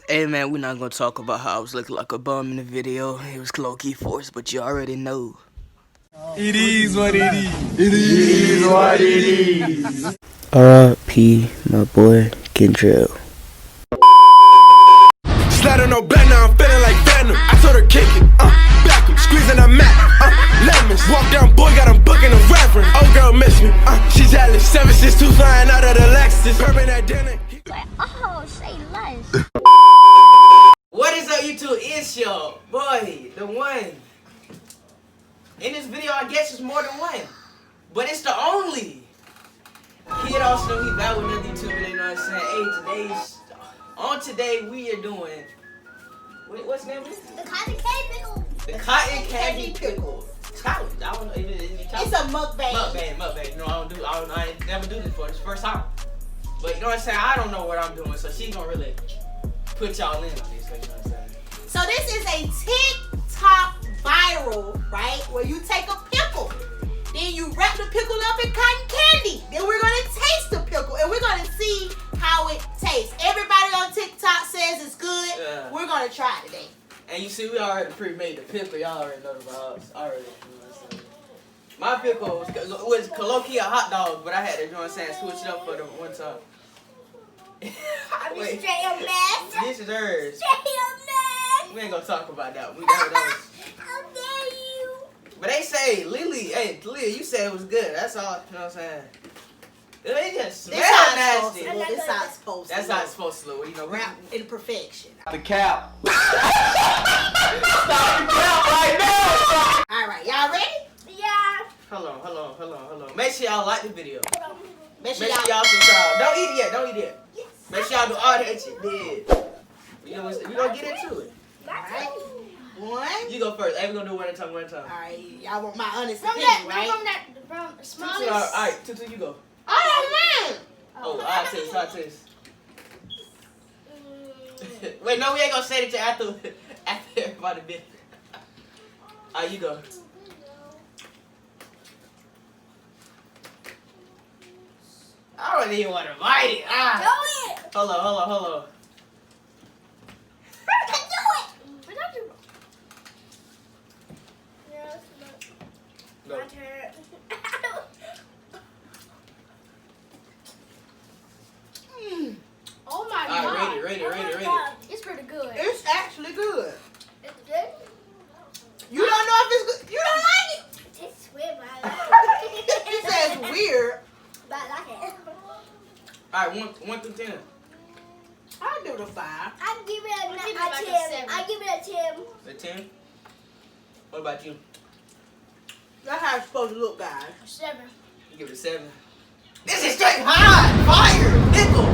Hey man, we're not gonna talk about how I was looking like a bum in the video. It was low-key forced, but you already know. It is what it is. It is what it is. R.I.P. my boy Kendrill. Slide on no bed now, I'm feeling like Venom. I told her kick it, back him, squeezing a mat, lemons. Walk down, boy, got him booking a reverend. Old girl miss me, she jealous. 762 flying out of the Lexus. Purping at dinner. Like, oh, say less. What is up, YouTube? It's your boy, the one. In this video, I guess it's more than one, but it's the only. Kid also know he back with another YouTube video, you know what I'm saying? Hey, today we are doing, what's the name of it? The cotton candy pickle. The cotton candy pickle challenge. I don't know if it's a mukbang. Mukbang. No, I never do this before. It's the first time. But you know what I'm saying? I don't know what I'm doing, so she's gonna really put y'all in on this. You know what I'm saying? So this is a TikTok viral, right? Where you take a pickle, then you wrap the pickle up in cotton candy. Then we're gonna taste the pickle, and we're gonna see how it tastes. Everybody on TikTok says it's good. Yeah. We're gonna try it today. And you see, we already pre-made the pickle. Y'all already know about us. Already. You know what I'm saying? My pickle was low-key a hot dog, but I had to, you know what I'm saying, switch it up for the one time. Wait. Straight up mess. This is hers. Straight up mess. We ain't gonna talk about that. That was. How dare you? But they say, Lily, you said it was good. That's all, you know what I'm saying? It just smells nasty. This how it's supposed to look. That's how it's supposed to look. You know, wrap in perfection. The cap. Stop the cap right now. Alright, y'all ready? Yeah. Hold on. Make sure y'all like the video. Make sure y'all subscribe. Don't eat it yet. Yes. Make sure y'all do all that shit. We gonna get into it. Alright. One. You go first. Hey, we gonna do one at a time. Alright, y'all want my honest opinion, right? From the smallest. Alright, Tutu, you go. Oh, man. Oh, I taste. Wait, no, we ain't gonna say it till after everybody been. Alright, you go. I don't even want to bite it. Do it. Hold on. Do it. Go. My turn. Oh my God. Alright, rate it. It's pretty good. It's actually good. It's good? You don't know if it's good. You don't like it. It's weird, but I like it. He says weird. But I like it. Alright, 1 through 10. I'll do the 5. I give it a 10. I give it a 10. A 10? What about you? That's how it's supposed to look, guys. 7. You give it a 7. This is straight hot! Fire! Pickle!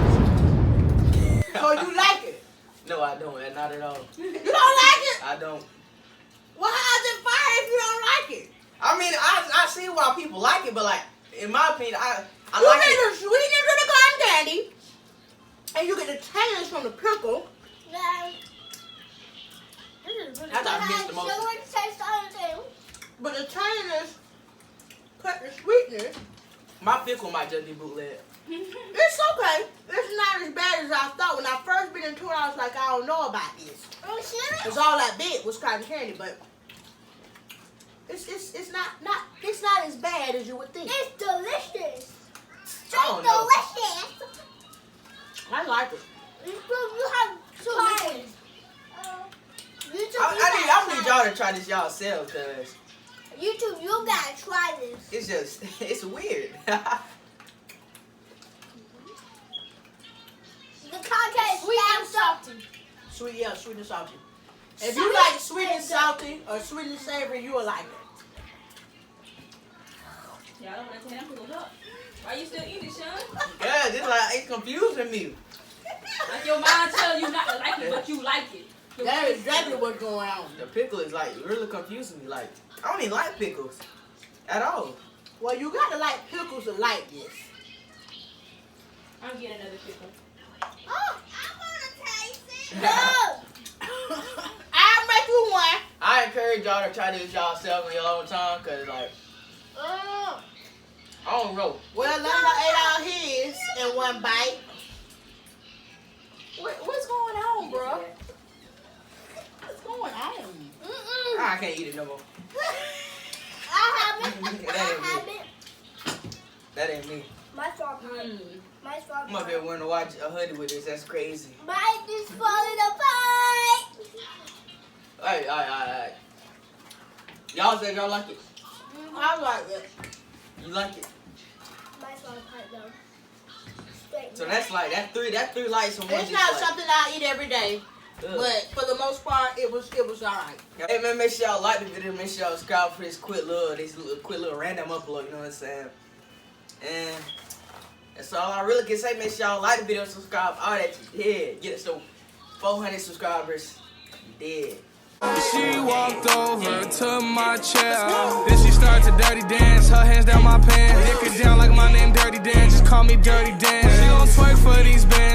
So you like it? No, I don't. Not at all. You don't like it? I don't. Well, how's it fire if you don't like it? I mean, I see why people like it, but like, in my opinion, I you like get it. the sweetness of the cotton candy, and you get the tannins from the pickle. Yeah. This is really I thought I missed the most. But the tannins cut the sweetness. My pickle might just be bootleg. It's okay. It's not as bad as I thought. When I first been into it, I was like, I don't know about this. Oh, serious? Because all I did was cotton candy, but it's not as bad as you would think. It's delicious. don't know. Delicious. I like it. You have try YouTube, I need y'all to try this y'all selves, cause YouTube, you gotta try this. it's weird. The content is sweet and salty. Sweet and salty. If you like sweet and salty or sweet and savory, you will like it. Y'all don't want to tell them up. Why you still eating, Sean? Yeah, it's confusing me. Like your mind tells you not to like it, but you like it. That is exactly what's going on. The pickle is like really confusing me. Like I don't even like pickles at all. Well, you gotta like pickles to like this. I'm getting another pickle. Oh, I wanna taste it. No. I'll make you one. I encourage y'all to try this y'all self on your own time, cause like I don't know. Well, Lena ate all his in one bite. What's going on, bro? can't eat it no more. I have it. That I ain't have me. it. That ain't me. My straw pie. My straw I'm up pie. here wanting to watch a hoodie with this. That's crazy. Mine is falling apart. Alright. Y'all said y'all like it. I like it. You like it? My straw pie though. Straight. So that's like that three lights and one It's not dislike. something I eat every day, Ugh. but for the most part, it was alright. Hey man, make sure y'all like the video. Make sure y'all subscribe for this quick little random upload. You know what I'm saying? And that's all I really can say. Make sure y'all like the video, subscribe, all that you did. Get us to 400 subscribers. You did. She walked over to my chair. Then she started to dirty dance. Her hands down my pants. Dick it down like my name Dirty Dan. Just call me Dirty Dan. She gon' twerk for these bands.